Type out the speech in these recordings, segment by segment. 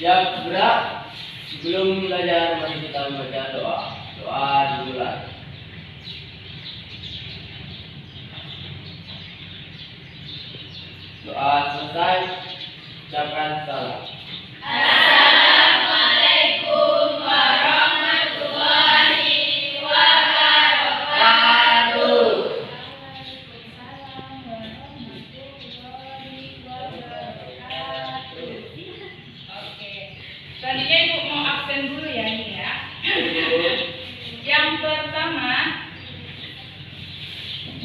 Siap gerak. Sebelum belajar mari kita membaca doa. Doa dimulai. Doa selesai, ucapkan salam. Assalamualaikum warahmatullahi wabarakatuh. Oke, selanjutnya Ibu mau absen dulu ya ini ya. Yang pertama,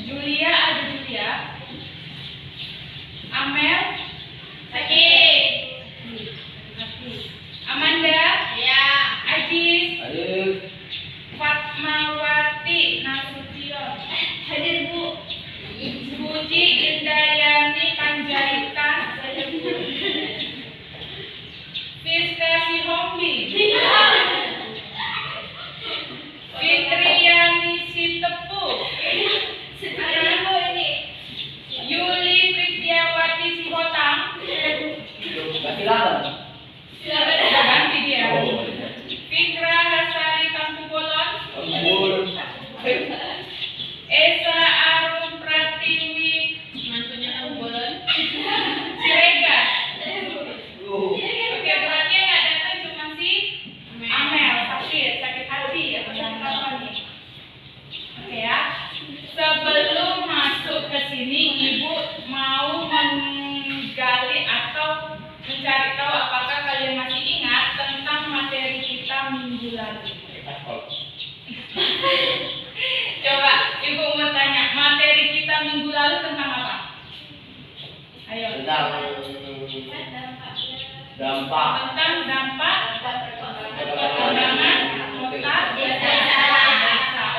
Julia ada Julia. Amel sakit. Amanda ya. Ajis Hadir. Fatmawati Nasution hadir Bu. Puji Indayani Panjaitan Fiskasi Hombi Fitriani Sitepu Yuli Kristiawati Sihotang. Silakan. Ganti dia. Fikra Hasari Tampubolon. Esa Arum Pratiwi mantunya Tampubolon. Siregar. Oke, berarti yang nggak datang cuma si Amel sakit hati ya apa nih? Oke ya. Sebelum masuk ke sini, Ibu mau menggali atau mencari tahu apakah kalian masih ingat tentang materi kita minggu lalu. Coba Ibu mau tanya, materi kita minggu lalu tentang apa? Ayo. Tentang dampak. Tentang dampak perkembangan kota desa.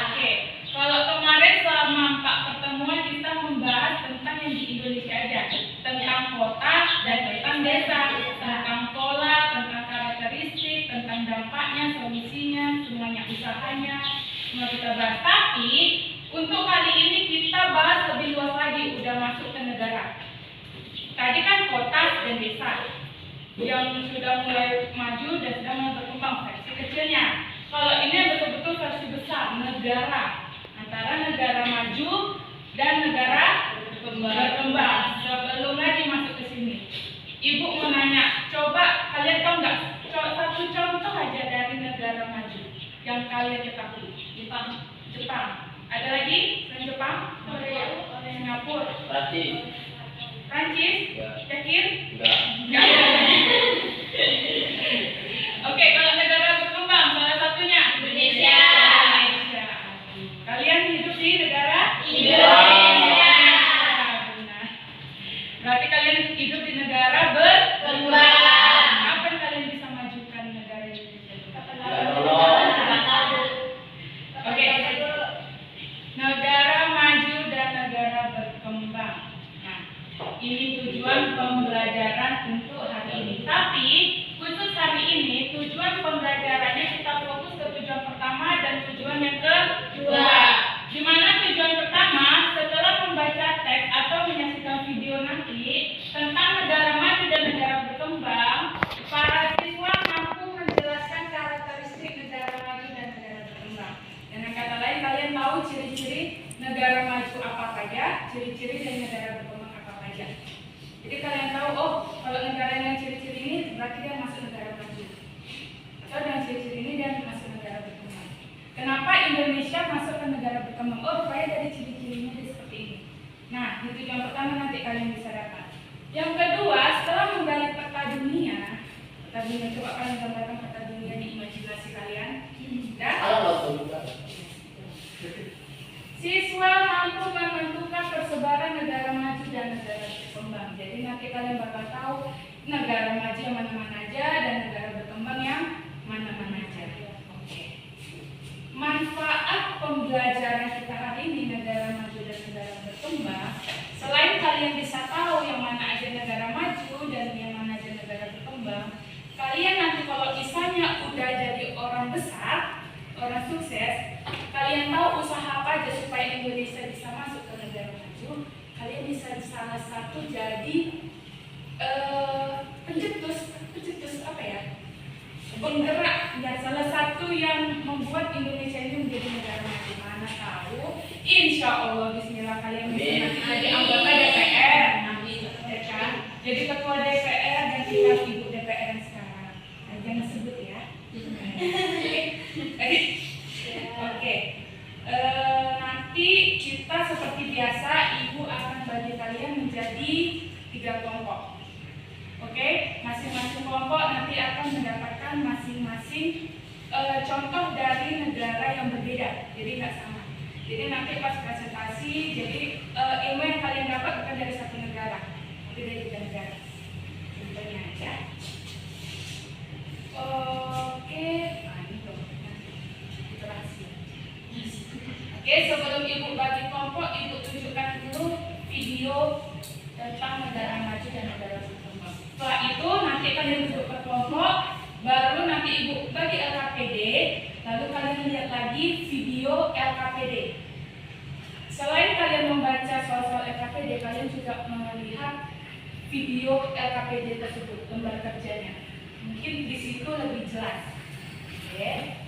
Oke. Kalau kemarin selama 4 pertemuan kita membahas tentang yang di Indonesia aja, tentang kota dan tentang desa, tentang pola, tentang karakteristik, tentang dampaknya, solusinya, semuanya usahanya, semua kita bahas. Tapi untuk kali ini kita bahas lebih luas lagi, udah masuk ke negara. Tadi kan kota dan desa yang sudah mulai maju dan sudah mulai berkembang versi kecilnya. Kalau ini betul-betul versi besar, negara, antara negara maju dan negara berkembang. Sebelum lagi masuk ke sini, Ibu mau nanya, coba kalian tahu nggak satu contoh aja dari negara maju yang kalian ketahui? Jepang. Ada lagi selain Jepang? Korea, Singapura, Prancis, yakin? Enggak ada. Oke, kalau negara berkembang salah satunya Indonesia. Kalian hidup di negara Indonesia. Benar. Berarti kalian hidup di negara berkembang. Kapan kalian bisa majukan negara Indonesia? Oke. Negara maju dan negara berkembang. Nah, ini tujuan pembelajaran untuk hari ini. Tapi khusus hari ini tujuan pembelajarannya kita fokus ke tujuan pertama dan tujuan yang kedua. Di mana tujuan pertama setelah membaca teks atau menyaksikan video nanti tentang negara maju dan negara berkembang, para siswa mampu menjelaskan karakteristik negara maju dan negara berkembang. Dengan kata lain, kalian tahu ciri-ciri negara maju apa saja, ciri-ciri dari negara berkembang apa saja. Jadi kalian tahu, oh kalau negara yang ciri-ciri ini berarti dia masuk negara maju. Atau dengan ciri-ciri ini dia masuk negara berkembang. Kenapa Indonesia masuk ke negara berkembang? Oh, supaya dari ciri-cirinya dia seperti ini. Nah, itu yang pertama nanti kalian bisa dapat. Yang kedua, setelah menggali peta dunia, coba kalian gambarkan peta dunia di imajinasi kalian. Ya? Siswa mampu menentukan persebaran negara maju dan negara berkembang. Jadi nanti kalian bakal tahu negara maju yang mana-mana aja dan negara berkembang yang mana-mana aja. Oke. Manfaat pembelajaran kita hari ini negara maju dan negara berkembang, selain kalian bisa tahu yang mana aja negara maju dan yang mana aja negara berkembang, kalian nanti kalau misalnya udah jadi orang besar, orang sukses, kalian tahu usaha apa aja supaya Indonesia bisa masuk ke negara maju, kalian bisa salah satu jadi pencetus apa ya? penggerak ya, salah satu yang membuat Indonesia ini menjadi negara maju. Mana tahu, insya Allah Bismillah kalian bisa nanti jadi anggota DPR, ya kan? Jadi ketua DPR dan kita ibu DPR yang sekarang. Nah, jangan sebut ya. Oke. Nanti kita seperti biasa, ibu akan bagi kalian menjadi 3 kelompok. Oke, masing-masing kelompok nanti akan mendapatkan masing-masing contoh dari negara yang berbeda, jadi nggak sama. Jadi nanti pas presentasi, jadi ilmu yang kalian dapat bukan dari satu negara, tapi dari 3 negara. Contohnya aja. Oke, nah ini tuh, itu rahasia. Oke, sebelum ibu bagi kelompok, ibu tunjukkan dulu video tentang negara maju dan negara berkembang. Setelah itu nanti kalian duduk ke kelompok, baru nanti ibu bagi LKPD, lalu kalian lihat lagi video LKPD. Selain kalian membaca soal-soal LKPD, kalian juga melihat video LKPD tersebut, lembar kerjanya. Mungkin di situ lebih jelas. Oke.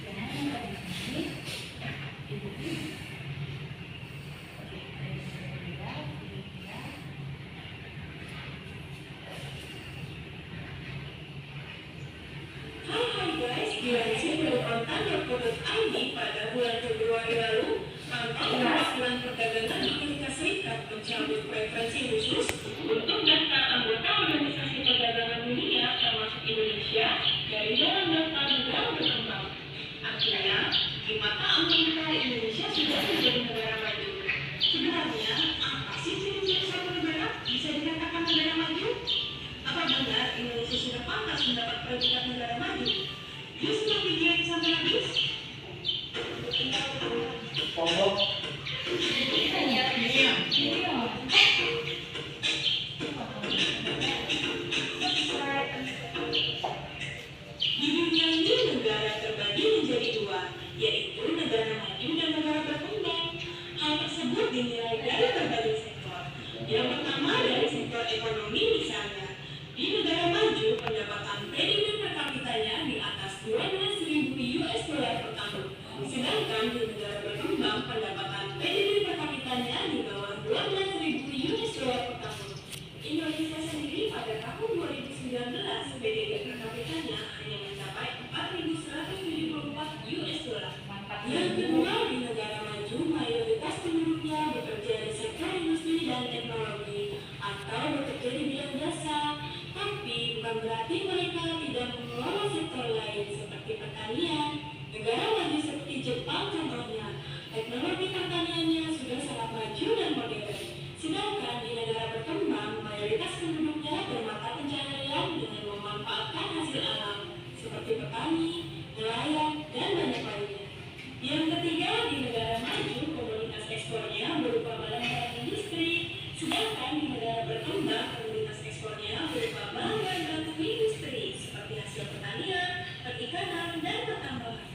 Jangan lupa di sini. Ibu ini. Oke, dari sini ya. Hai guys, dilansir dari kontan.co.id pada bulan Februari lalu, kantor Kementerian Perdagangan Amerika Serikat mencabut preferensi khusus untuk daftar anggota Organisasi Perdagangan Dunia termasuk Indonesia dari dalam daftar negara berkembang. Akhirnya, di mata anggota Indonesia sudah menjadi negara maju. Sebenarnya, apa sih ciri-ciri suatu negara bisa dikatakan negara maju? Apa benar Indonesia sudah pantas mendapat predikat negara maju? Yuk simak video ini sampai habis. Kelompok Di dunia ini negara terbagi menjadi 2, yaitu negara maju dan negara berkembang. Hal tersebut dinilai dari berbagai sektor. Yang pertama dari sektor ekonomi misalnya. Di negara maju, pendapatan PDB per kapitanya di atas 12.000 US dollar per tahun. Sedangkan di negara berkembang, pendapatan PDB per kapitanya di bawah 12.000 US dollar per tahun. Indonesia sendiri pada tahun 2019, PDB per kapitanya hanya mencapai 4.174 US dollar. Yang kedua, di negara maju, mayoritas penduduknya bekerja di sektor industri dan teknologi atau bekerja di bidang jasa. Tapi bukan berarti mereka tidak mengelola sektor lain seperti pertanian. Negara maju seperti Jepang contohnya, teknologi pertaniannya sudah sangat maju dan modern. Sedangkan di negara berkembang, mayoritas penduduknya bermata pencaharian dengan memanfaatkan hasil alam seperti petani, nelayan, dan banyak lainnya. Yang ketiga, di negara maju, komoditas ekspornya berupa barang-barang industri. Sedangkan di negara berkembang, komoditas ekspornya berupa barang dan industri seperti hasil pertanian, perikanan, dan pertambangan.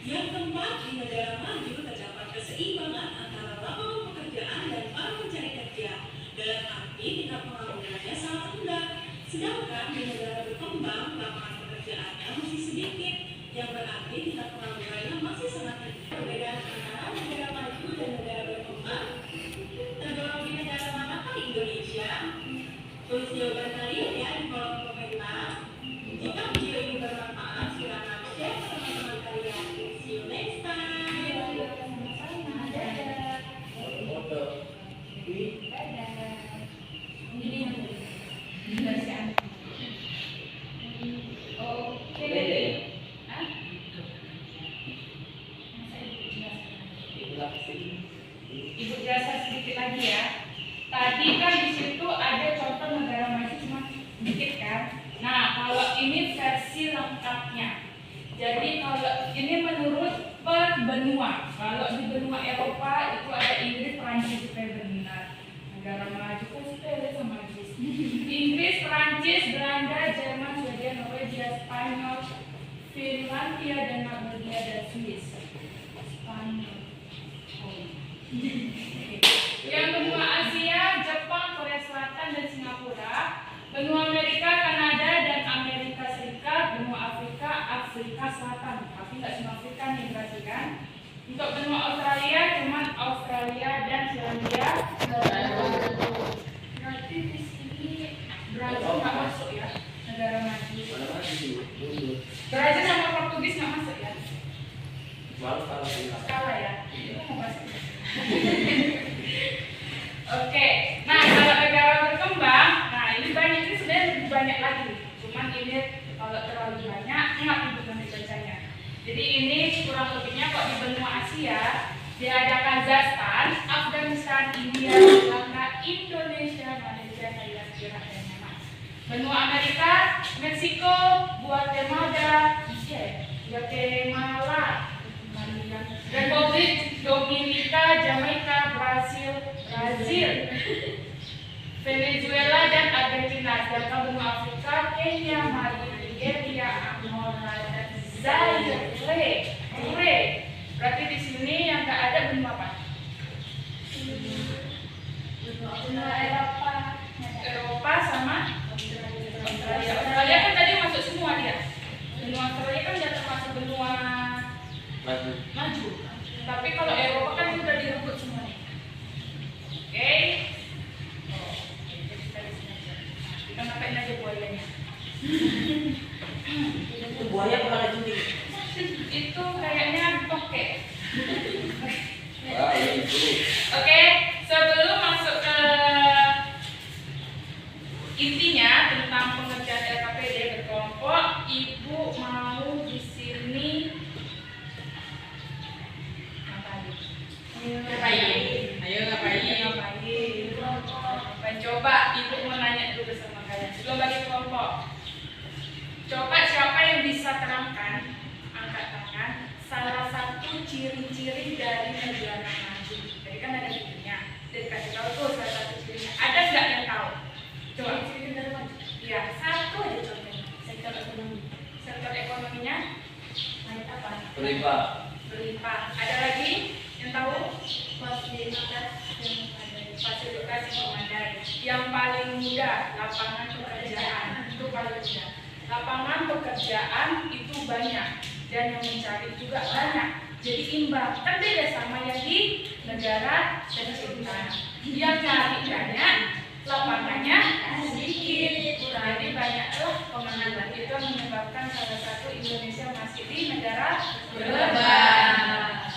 Yang keempat, di negara maju terdapat keseimbangan antara lapangan pekerjaan dan para pencari kerja. Dalam arti tingkat penganggurannya sangat rendah. Sedangkan di negara berkembang, lapangan pekerjaannya masih sedikit, yang berarti tingkat penganggurannya masih sangat rendah. Perbedaan antara negara maju dan negara berkembang tergolong di negara manakah Indonesia? Tulis jawaban kalian ya di kolom komentar. Jika video ini bermanfaat, silakan share ke teman-teman kalian. See you next time. foto. Oke. Beda ya? Hah? Ibu jelaskan sedikit lagi ya. Tadi kan di situ ada contoh negara maju cuma sedikit kan. Nah, kalau ini versi lengkapnya. Jadi kalau ini menurut per benua. Kalau di benua Eropa itu ada Inggris, Prancis supaya benar. Negara maju kan sepele sama Inggris. Inggris, Prancis, Belanda, Jerman, Swedia, Norwegia, Spanyol, Finlandia, dan Norwegia dan Swiss. Spanyol. Yang benua Asia, Jepang, Korea Selatan, dan Singapura. Benua Amerika, Kanada, dan Amerika Serikat. Benua Afrika, tapi nggak semua Afrika nih, berarti kan. Untuk benua Australia cuman Australia dan Selandia. Berarti di sini Brazil nggak masuk ya, negara maju. Mana masih mundur. Brazil sama Portugis nggak masuk ya. Malu kalau bilang. Kalah ya. Itu mau bahas itu. Oke, nah kalau negara berkembang, nah ini banyak, ini sebenarnya lebih banyak lagi. Cuman ini kalau terlalu banyak nggak untuk nanti bacanya. Jadi ini kurang lebihnya kok di benua Asia dia ada Kazakhstan, Afghanistan, India, Sri Lanka, Indonesia, Malaysia, Thailand, Irak, dan Yaman. Benua Amerika, Meksiko, Guatemala, Republik Dominika, Jamaika, Brazil, Venezuela dan Argentina. Sedangkan benua Afrika, Kenya, Mali, Nigeria, Angola, dan Zaire. Berarti di sini yang nggak ada benua apa? Benua Eropa sama Australia. Australia kan tadi masuk semua dia. Benua Australia kan sudah termasuk benua maju. Tapi kalau Eropa kan sudah direbut semua nih. Oke. Kita ngapain aja buayanya? Itu buaya bukan lagi ini. Itu kayaknya tokek. Wah, itu. Oke, sebelum masuk ke intinya tentang pengerjaan LKPD berkelompok, Ibu mau di sini ngapain? Coba Ibu mau nanya dulu sama kalian sebelum bagi kelompok. Coba siapa yang bisa terangkan, angkat tangan, salah satu ciri-ciri dari negara maju. Jadi kan ada cirinya, jadi kasih tahu tuh salah satu cirinya. Ada nggak yang tahu? Coba ciri negara maju. Iya, satu aja contohnya. Sektor ekonomi. Sektor ekonominya naik apa? Berlimpah. Ada lagi yang tahu? Fasilitas memadai. Yang paling mudah, lapangan pekerjaan. Itu paling mudah. Lapangan pekerjaan itu banyak dan yang mencari juga banyak. Jadi imbang. Kan beda sama yang di negara tercinta. Yang cari banyak, lapangannya sedikit. Jadi banyaklah pengangguran. Itu yang menyebabkan salah satu Indonesia masih di negara berkembang.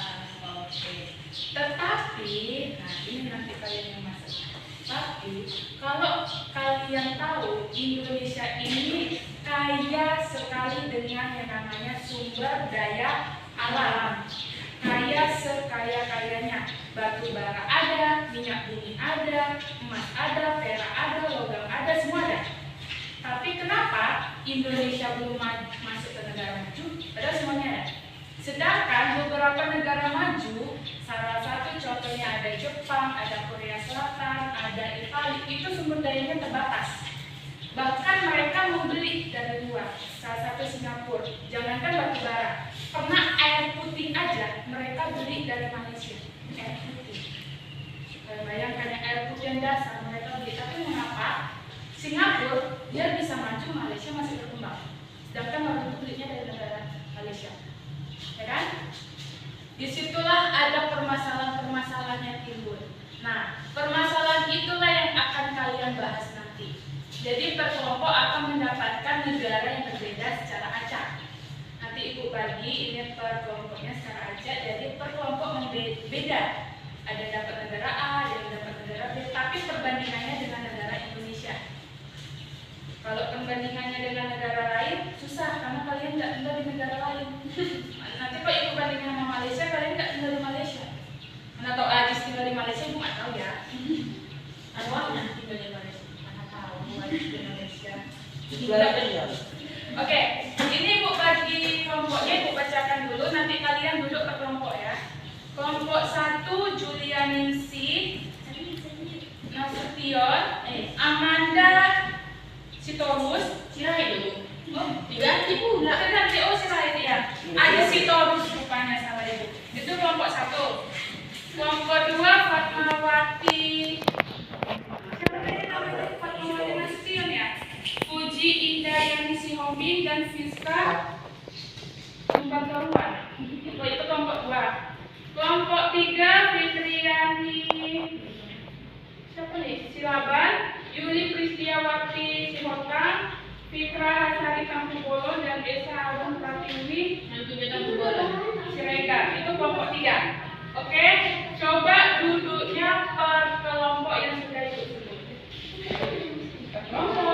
Tetapi, nah ini nanti kalian yang masuk. Tapi kalau kalian tahu Indonesia ini kaya sekali dengan yang namanya sumber daya alam. Kaya sekaya-kayanya. Batu bara ada, minyak bumi ada, emas ada, perak ada, logam ada, semua ada. Tapi kenapa Indonesia belum masuk ke negara maju? Padahal semuanya ada. Sedangkan beberapa negara maju, salah satu contohnya ada Jepang, ada Korea Selatan, ada Italia, itu sumber dayanya terbatas. Bahkan mereka membeli dari luar, salah satu Singapura. Jangankan batu bara, pernah air putih aja mereka beli dari Malaysia. Air putih. Bayangkan air putih yang dasar mereka beli. Tapi mengapa Singapura dia bisa maju, Malaysia masih berkembang? Sedangkan baru itu belinya dari negara Malaysia. Ya kan? Disitulah ada permasalahan-permasalahan yang timbul. Nah, permasalahan itulah yang akan kalian bahas nanti. Jadi per kelompok akan mendapatkan negara yang berbeda secara acak. Nanti Ibu bagi ini per kelompoknya secara acak. Jadi per kelompok beda. Ada dapat negara A, ada yang dapat negara B. Tapi perbandingannya dengan negara Indonesia. Kalau perbandingannya dengan negara lain susah karena kalian nggak tinggal di negara lain. Nanti kalau Ibu bandingkan sama Malaysia, kalian nggak tinggal di Malaysia. Mana tahu Ajis tinggal di Malaysia, Ibu nggak tahu ya. Arwahnya tinggal di Malaysia. Mana tahu Ajis di Malaysia. Oke, ini Ibu bagi kelompoknya, Ibu bacakan dulu. Nanti kalian duduk ke kelompok ya. Kelompok 1 Julianingsi, Nasution, Amanda, Sitorus, Sirait dulu. Oh, diganti pula. Nanti Sirait ya. Ada Sitorus rupanya salah Ibu. Itu kelompok 1. Kelompok 2 Fatmawati. Siapa tadi namanya Fatmawati Nasution ya? Puji Indah Yani Sihombing dan Fiska Tumbar Karuan. Silaban, Yuli Pristiawati Sihotang, Fitra Hasari Kampung dan Esa Alun Pratiwi Siregar. Itu kelompok 3. Oke, coba duduknya per kelompok yang sudah ikut sebut. Kelompok.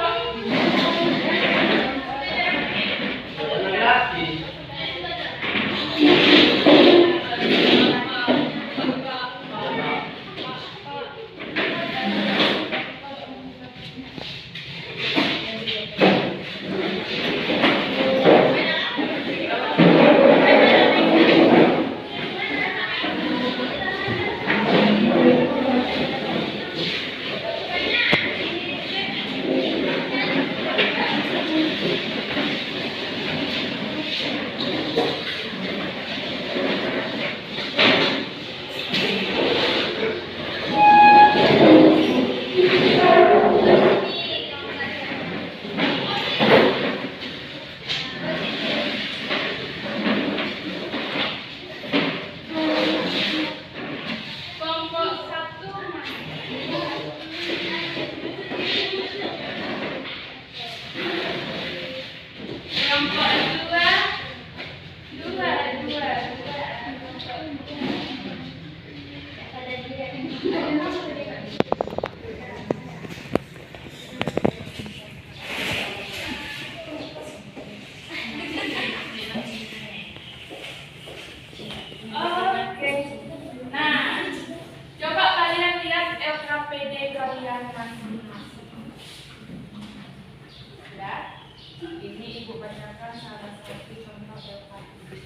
Ini Ibu bacakan salah satu contoh LKPD.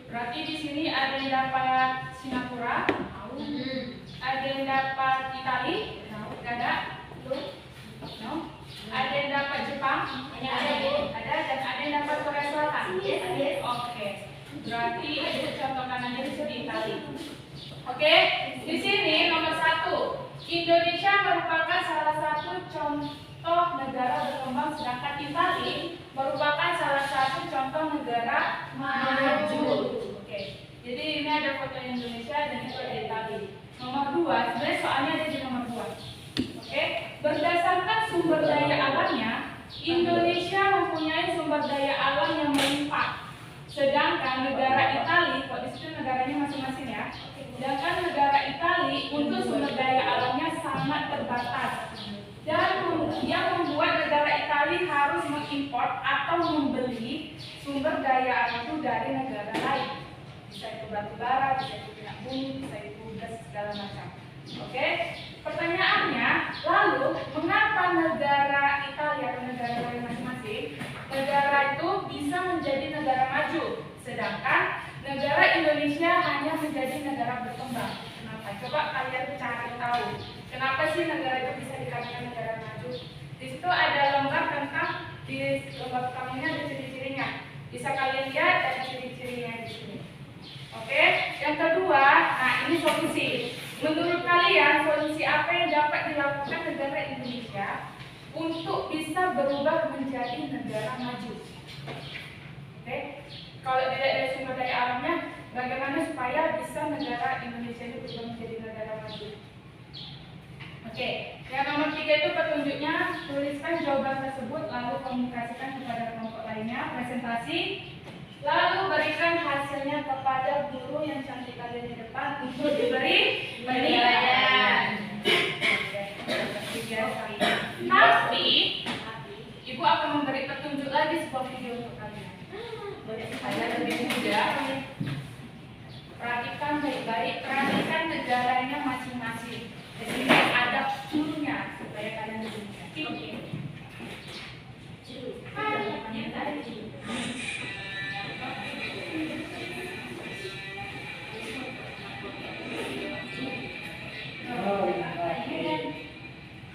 Berarti di sini ada yang dapat Singapura, ada yang dapat Itali, ada, no? Ada yang dapat Jepang, ada, dan ada yang dapat Korea Selatan. Oke, berarti Ibu contohkan aja di sini Itali. Oke, di sini nomor 1. Indonesia merupakan salah satu contoh negara berkembang, sedangkan Italia merupakan salah satu contoh negara maju. Oke, jadi ini ada foto Indonesia dan itu ada Italia. Nomor 2, sebenarnya soalnya ada di nomor 2. Oke, berdasarkan sumber daya alamnya, Indonesia mempunyai sumber daya alam yang melimpah. Sedangkan negara Italia, kok di situ negaranya masing-masing ya. Sedangkan negara Italia untuk sumber daya alamnya sangat terbatas. Dan yang membuat negara Italia harus mengimpor atau membeli sumber daya alam itu dari negara lain. Bisa itu batu bara, bisa itu minyak bumi, bisa itu gas, segala macam. Oke, pertanyaannya, lalu mengapa negara Italia atau negara lain masing-masing, negara itu bisa menjadi negara maju, sedangkan negara Indonesia hanya menjadi negara berkembang? Kenapa? Coba kalian cari tahu. Kenapa sih negara itu bisa dikatakan negara maju? Di situ ada lembar tentang, di lembar pertamanya ada ciri-cirinya. Bisa kalian lihat ada ciri-cirinya di sini. Oke, yang kedua, nah ini solusi. Menurut kalian, solusi apa yang dapat dilakukan negara Indonesia untuk bisa berubah menjadi negara maju? Oke, kalau tidak ada sumber daya alamnya, bagaimana supaya bisa negara Indonesia itu berubah menjadi negara maju? Oke, yang nomor 3 itu petunjuknya, tuliskan jawaban tersebut lalu komunikasikan kepada kelompok lainnya, presentasi, lalu berikan hasilnya kepada guru yang cantik kalian di depan untuk diberi penilaian. Tapi, Ibu akan memberi petunjuk lagi sebuah video untuk kalian. Saya lebih mudah. Perhatikan baik-baik, perhatikan negaranya masing-masing. Di sini ada gurunya supaya kalian lebih mudah. Oke.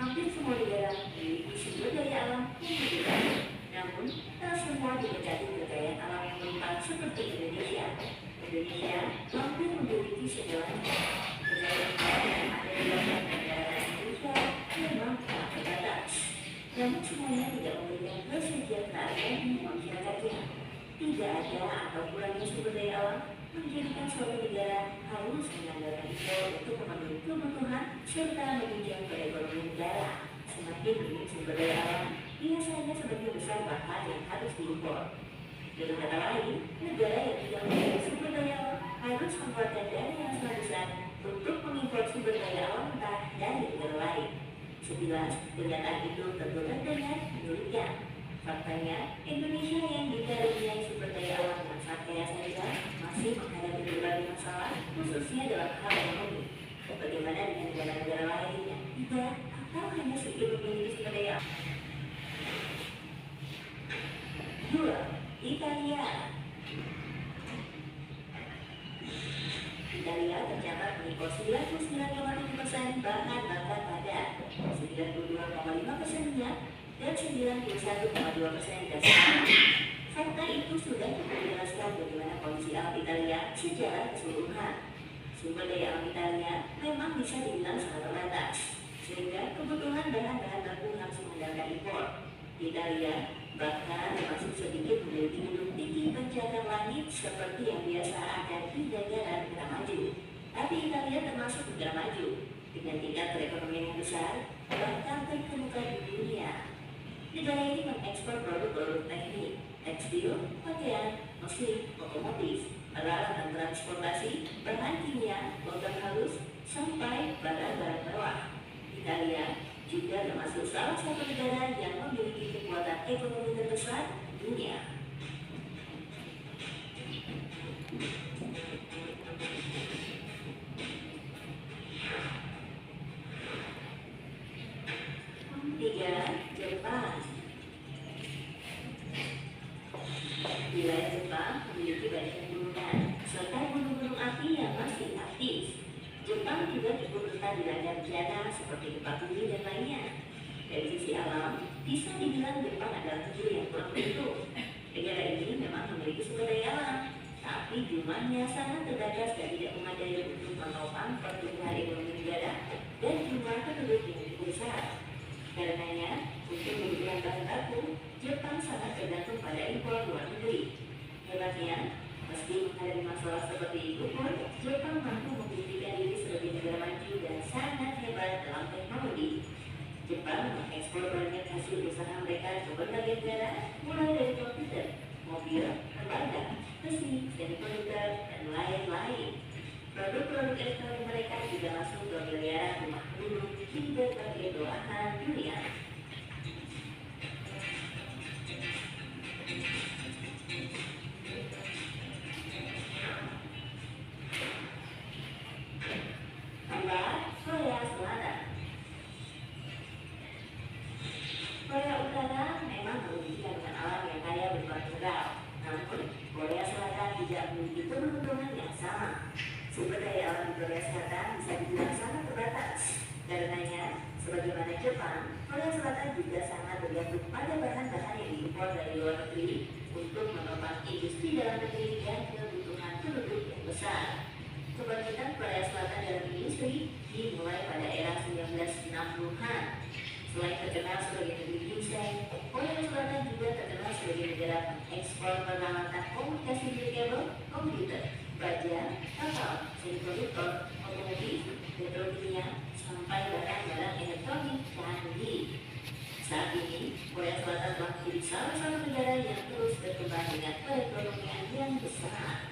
Hampir semua negara memiliki sumber daya alam yang berbeda. Namun, tak semua diberkati kekayaan alam yang melimpah seperti Indonesia. Indonesia mampu memiliki segalanya. Kekayaan alam yang ada di dalam negara Indonesia memang tak terbatas. Namun semuanya tidak memberikan kesejahteraan bagi masyarakatnya. Tidak ada atau kurangnya sumber daya alam menjadikan suatu negara harus mengandalkan impor untuk memenuhi kebutuhan serta menunjang perekonomian negara. Semakin minim sumber daya alam, biasanya semakin besar bahan yang harus diimpor. Dengan kata lain, negara yang tidak memiliki sumber daya alam harus mengeluarkan dana yang sangat besar untuk mengimpor sumber daya alam mentah dari negara lain. Sekilas, pernyataan itu tentu terdengar menyulitkan. Faktanya, Indonesia yang dikaruniai sumber daya alam yang sangat kaya saja masih menghadapi berbagai masalah, khususnya dalam hal ekonomi. Bagaimana dengan negara-negara lain yang tidak atau hanya sedikit memiliki sumber daya alam? 2. Italia. Italia tercatat mengimpor 99,7% bahan bakar padat, 92,5% minyak, dan 91,2% gas. Fakta itu sudah cukup menjelaskan bagaimana kondisi alam Italia secara keseluruhan. Sumber daya alam Italia memang bisa dibilang sangat terbatas, sehingga kebutuhan bahan-bahan baku harus mengandalkan impor. Italia bahkan termasuk sedikit memiliki gedung tinggi pencakar langit seperti yang biasa ada di negara-negara maju. Tapi Italia termasuk negara maju dengan tingkat perekonomian yang besar, bahkan terkemuka di dunia. Negara ini mengekspor produk-produk teknik, tekstil, pakaian, mesin, otomotif, peralatan transportasi, bahan kimia, logam halus, sampai barang-barang mewah. Italia juga termasuk salah satu negara yang memiliki kekuatan ekonomi terbesar di dunia. Tiga, Jepang. Wilayah Jepang memiliki banyak gunungan serta gunung-gunung api yang masih aktif. Jepang juga cukup rentan dilanda bencana seperti gempa bumi dan lainnya. Dari sisi alam, bisa dibilang Jepang adalah negeri yang kurang beruntung. Negara ini memang memiliki sumber daya alam, tapi jumlahnya sangat terbatas dan tidak memadai untuk menopang pertumbuhan ekonomi negara dan jumlah penduduk yang cukup besar. Karenanya, untuk kebutuhan bahan baku, Jepang sangat tergantung pada impor luar negeri. Hebatnya, meski menghadapi masalah seperti itu pun, Jepang mampu membuktikan diri sebagai negara maju dan sangat hebat dalam teknologi. Jepang mengekspor banyak hasil usaha mereka ke berbagai negara, mulai dari komputer, mobil, lembaga, besi, semikonduktör, dan lain-lain. Produk-produk elektronik mereka juga masuk ke miliaran rumah penduduk di berbagai belahan dunia. Korea Selatan. Korea Utara memang memiliki kandungan alam yang kaya berupa mineral, namun Korea Selatan tidak memiliki keberuntungan yang sama. Sumber daya alam di Korea Selatan bisa dibilang sangat terbatas. Karenanya, sebagaimana Jepang, Korea Selatan juga sangat bergantung pada bahan-bahan yang diimpor dari luar negeri untuk menopang industri dalam negeri dan kebutuhan penduduk yang besar. Kebangkitan Korea Selatan dalam industri dimulai pada era 1960-an. Selain terkenal sebagai negeri ginseng, Korea Selatan juga terkenal sebagai negara pengekspor peralatan komunikasi kabel, komputer, baja, kapal, semikonduktor, otomotif, petrokimia, sampai barang-barang elektronik canggih. Saat ini, Korea Selatan telah menjadi salah satu negara yang terus berkembang dengan perekonomian yang besar.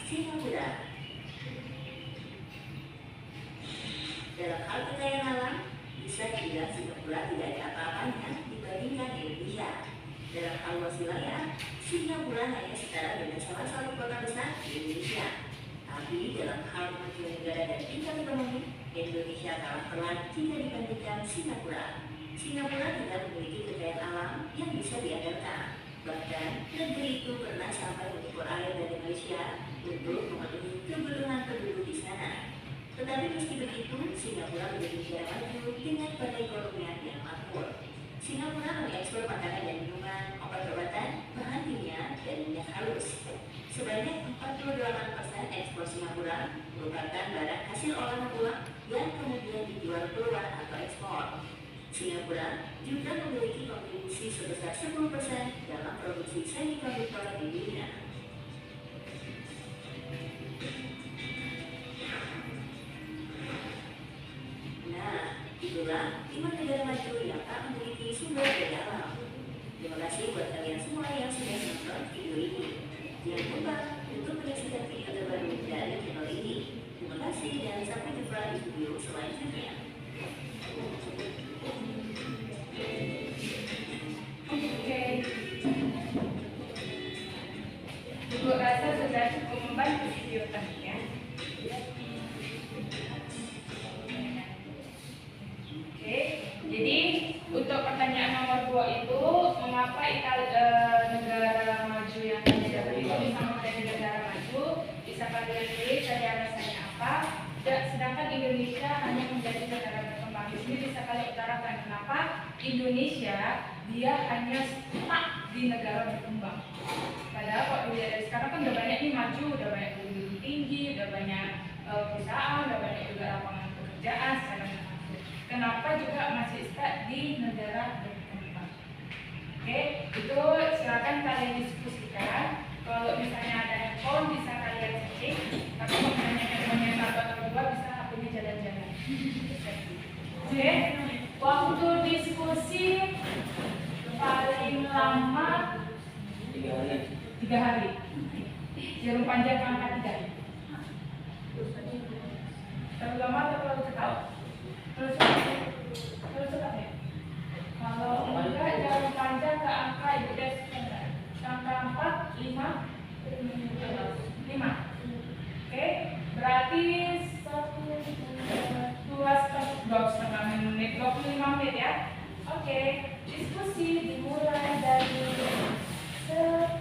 Singapura. Dalam hal kekayaan alam, bisa dibilang Singapura tidak ada apa-apanya dibandingkan Indonesia. Dalam hal luas wilayah, Singapura hanya setara dengan salah satu kota besar di Indonesia. Tapi dalam hal kemajuan negara dan tingkat ekonomi, Indonesia kalah telak jika dibandingkan Singapura. Singapura tidak memiliki kekayaan alam yang bisa diandalkan. Bahkan, negeri itu pernah sampai mengimpor air dari Malaysia untuk memenuhi kebutuhan penduduk di sana. Tetapi meski begitu, Singapura menjadi negara maju dengan perekonomian yang makmur. Singapura mengekspor makanan dan minuman, obat-obatan, bahan kimia, dan minyak halus. Sebanyak 48% ekspor Singapura merupakan barang hasil olahan uang yang kemudian dijual keluar atau ekspor. Singapura juga memiliki kontribusi sebesar 10% dalam produksi semikonduktor di dunia. Nah, itulah 5 negara maju yang tak memiliki sumber daya alam. Terima kasih buat kalian semua yang sudah menonton video ini. Jangan lupa untuk menyaksikan video terbaru dari channel ini. Terima kasih dan sampai jumpa di video selanjutnya. Oke. Ibu rasa sudah cukup membantu video tadi ya. Oke, jadi untuk pertanyaan nomor 2 itu mengapa negara maju yang tidak bisa menjadi negara maju? Bisa kalian pilih dari alasannya apa? Sedangkan Indonesia hanya menjadi negara berkembang. Di sini bisa kalian utarakan kenapa Indonesia dia hanya stuck di negara berkembang. Padahal kalau dilihat dari sekarang kan udah banyak nih maju, udah banyak gedung tinggi, udah banyak perusahaan, udah banyak juga lapangan pekerjaan secara maju. Kenapa juga masih stuck di negara berkembang? Oke, itu silakan kalian diskusikan. Kalau misalnya ada handphone bisa kalian setting, tapi kalau misalnya handphonenya 1 atau 2 bisa HP-nya jalan-jalan. Oke, waktu diskusi paling lama 3 hari. 3 hari. Jarum panjang angka 3. Terlalu lama atau terlalu cepat? Terlalu cepat. Terlalu cepat ya? Kalau enggak jarum panjang ke angka ibu des angka 4, 5, 5. Oke, berarti 2,5 menit, 25 menit ya. Oke, diskusi dimulai dari sekarang.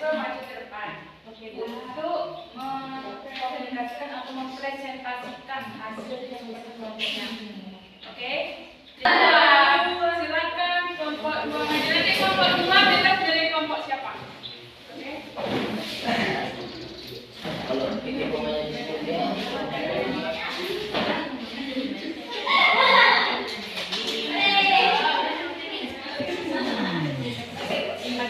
Maju ke depan. Untuk mengkomunikasikan atau mempresentasikan hasil pertemuannya. Oke? Silakan kelompok 2. Nanti kelompok 2 bebas dari kelompok siapa? Oke? Kalau ini pemainnya Ada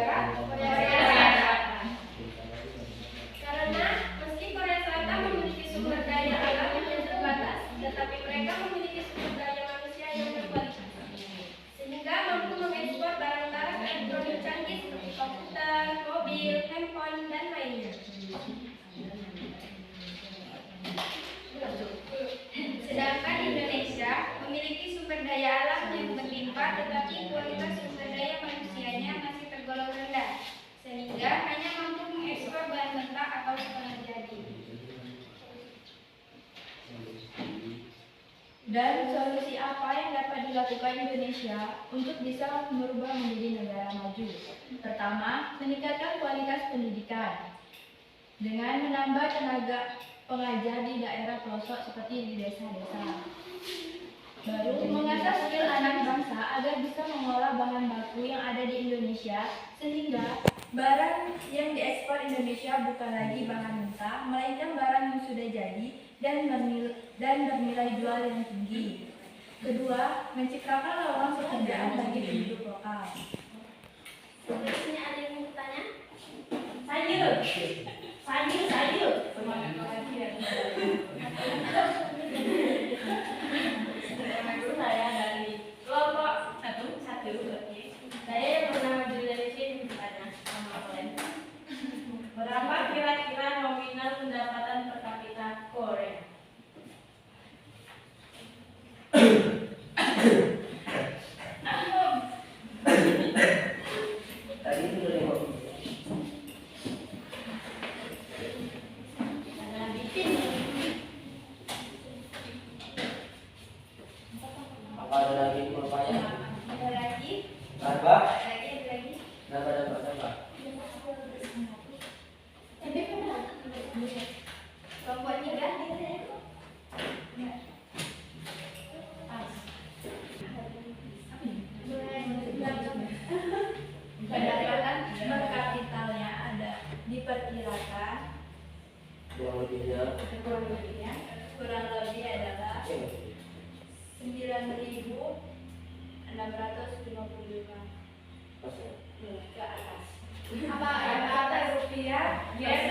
negara? Korea Selatan. Karena meski Korea Selatan memiliki sumber daya alam yang terbatas, tetapi mereka memiliki sumber daya manusia yang berkualitas, sehingga mampu mengekspor barang-barang elektronik canggih seperti komputer, mobil, handphone, dan lainnya. Sedangkan Indonesia memiliki sumber daya alam yang berlimpah, tetapi kualitas sumber daya manusianya masih tergolong rendah, sehingga hanya mampu mengekspor bahan mentah atau setengah jadi. Dan solusi apa yang dapat dilakukan Indonesia untuk bisa merubah menjadi negara maju? Pertama, meningkatkan kualitas pendidikan dengan menambah tenaga pengajar di daerah pelosok seperti di desa-desa. Baru, mengasah skill anak bangsa agar bisa mengolah bahan baku yang ada di Indonesia, sehingga barang yang diekspor Indonesia bukan lagi bahan mentah, melainkan barang yang sudah jadi dan bernilai jual yang tinggi. Kedua, menciptakan lowongan pekerjaan bagi penduduk lokal. Selanjutnya ada yang mau bertanya? Saya. Semangat lagi ya. Saya dari kelompok satu berarti. Saya yang bernama Julia Rizky bertanya sama kalian. Berapa kira-kira nominal pendapatan per kapita Korea? Tadi itu udah nengok. Apa ada lagi pertanyaan? Ada lagi? Apa? Ada lagi? Dapat. Kelompok 3? Pendapatan per kapitalnya ada diperkirakan Kurang lebihnya. kurang lebih adalah 9.655 ke atas. Apa? Atas rupiah, yes,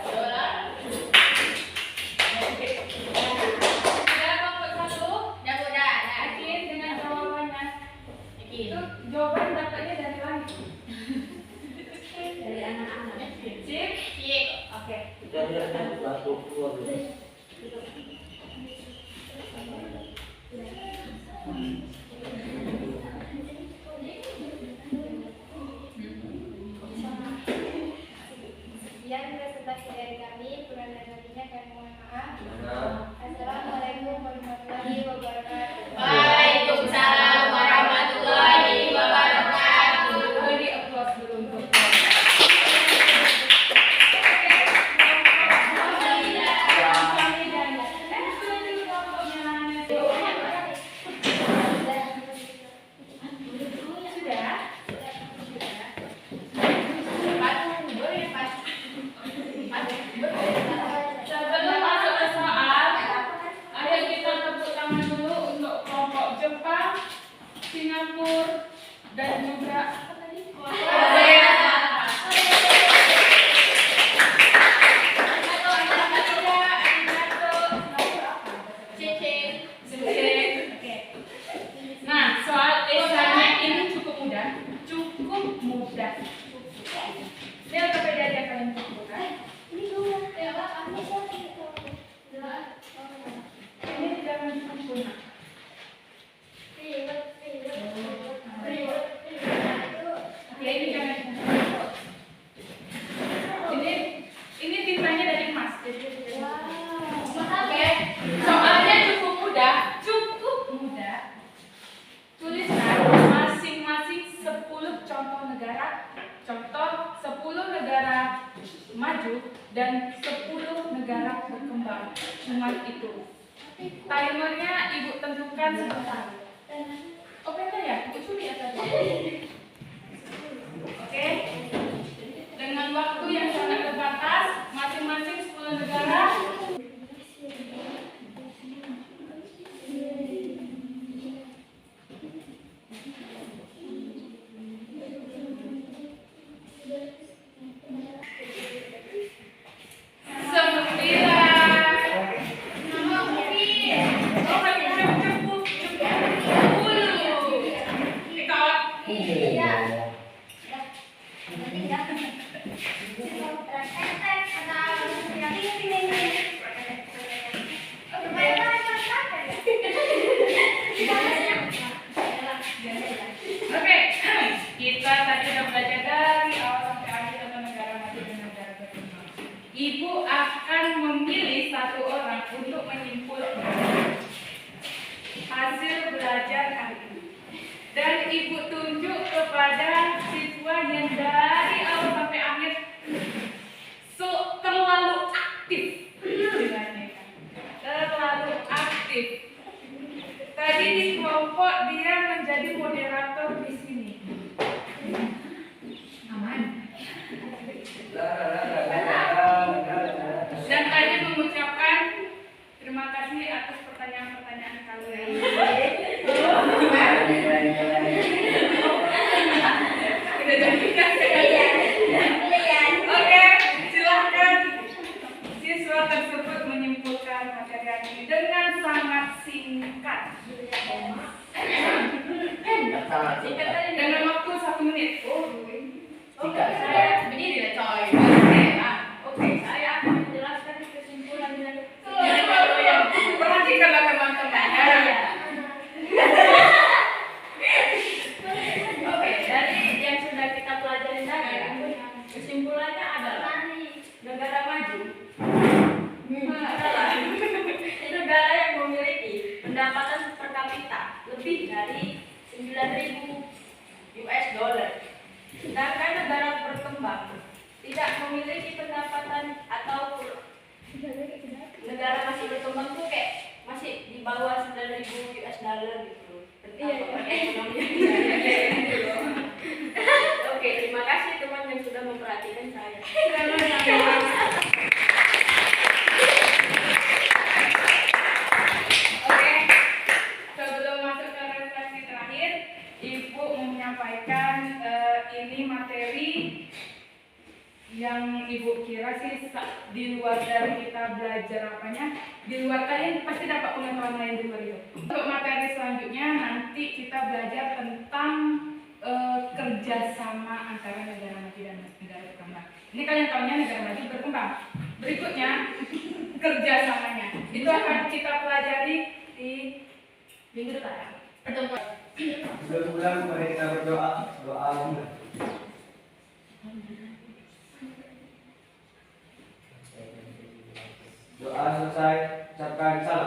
dolar. Sudah kelompok satu, yakin dengan jawabannya? Itu jawaban dapatnya dari langit. Dari anak-anak. Sip? Oke. Kita tidak masuk keluar dulu. Sekian presentasi dari kami, kurang dan lebihnya kami mohon maaf. Nah. Assalamualaikum warahmatullahi wabarakatuh. Waalaikumsalam warahmatullahi wabarakatuh. Beri aplaus dulu untuk sebelum masuk ke soal, ayo kita tepuk tangan dulu untuk kelompok Jepang, Singapura, dan juga Korea Selatan. Nah, soal esainya ini cukup mudah. Ini Tokopedia aja kalian cukup kan? Ini jangan sempurna. Oke, ini jangan sempurna. Ini tintanya dari emas. Oke, soalnya cukup mudah. Tuliskan masing-masing 10 contoh negara maju dan 10 negara berkembang. Cuma itu. Timernya Ibu tentukan sebentar. Oke ya? Ibu curi ya tadi? Oke. Dengan waktu yang sangat terbatas, masing-masing 10 negara. Oke, kita tadi sudah belajar dari awal sampai akhir tentang negara maju dan negara berkembang. Ibu akan memilih satu orang untuk menyimpulkan hasil belajar kali ini. Dan ibu tunjuk kepada siswa yang dari awal sampai akhir terlalu aktif. Terlalu aktif. Tadi di kelompok dia menjadi moderator di sini. Aman. Dan tadi mengucapkan terima kasih atas pertanyaan-pertanyaan kalian. Sudah jadi kan? Oke, silahkan siswa tersebut menyimpulkan materi ini dengan sangat singkat. Dengan waktu 1 menit. Saya berdiri coy. Oke, saya akan menjelaskan kesimpulan dan perhatikanlah teman-teman. Oke, dari yang sudah kita pelajari tadi, kesimpulannya adalah negara maju adalah negara yang memiliki pendapatan per kapita lebih dari 9.000 US dollar. Sedangkan negara berkembang tidak memiliki pendapatan atau negara masih berkembang tuh kayak masih di bawah 9.000 US dollar gitu. Oke, terima kasih teman yang sudah memperhatikan saya. Oke, sebelum masuk ke refleksi terakhir, Ibu menyampaikan ini materi yang Ibu kira sih di luar dari kita belajar apanya, di luar kalian pasti dapat pengetahuan lain di luar itu. Untuk materi selanjutnya nanti kita belajar tentang kerjasama antara negara maju dan negara berkembang. Ini kalian tahunya negara maju berkembang. Berikutnya kerjasamanya itu akan kita pelajari di minggu depan. Pertemuan. Mudah-mudahan mari kita berdoa, doa. Doa selesai, ucapkan salam.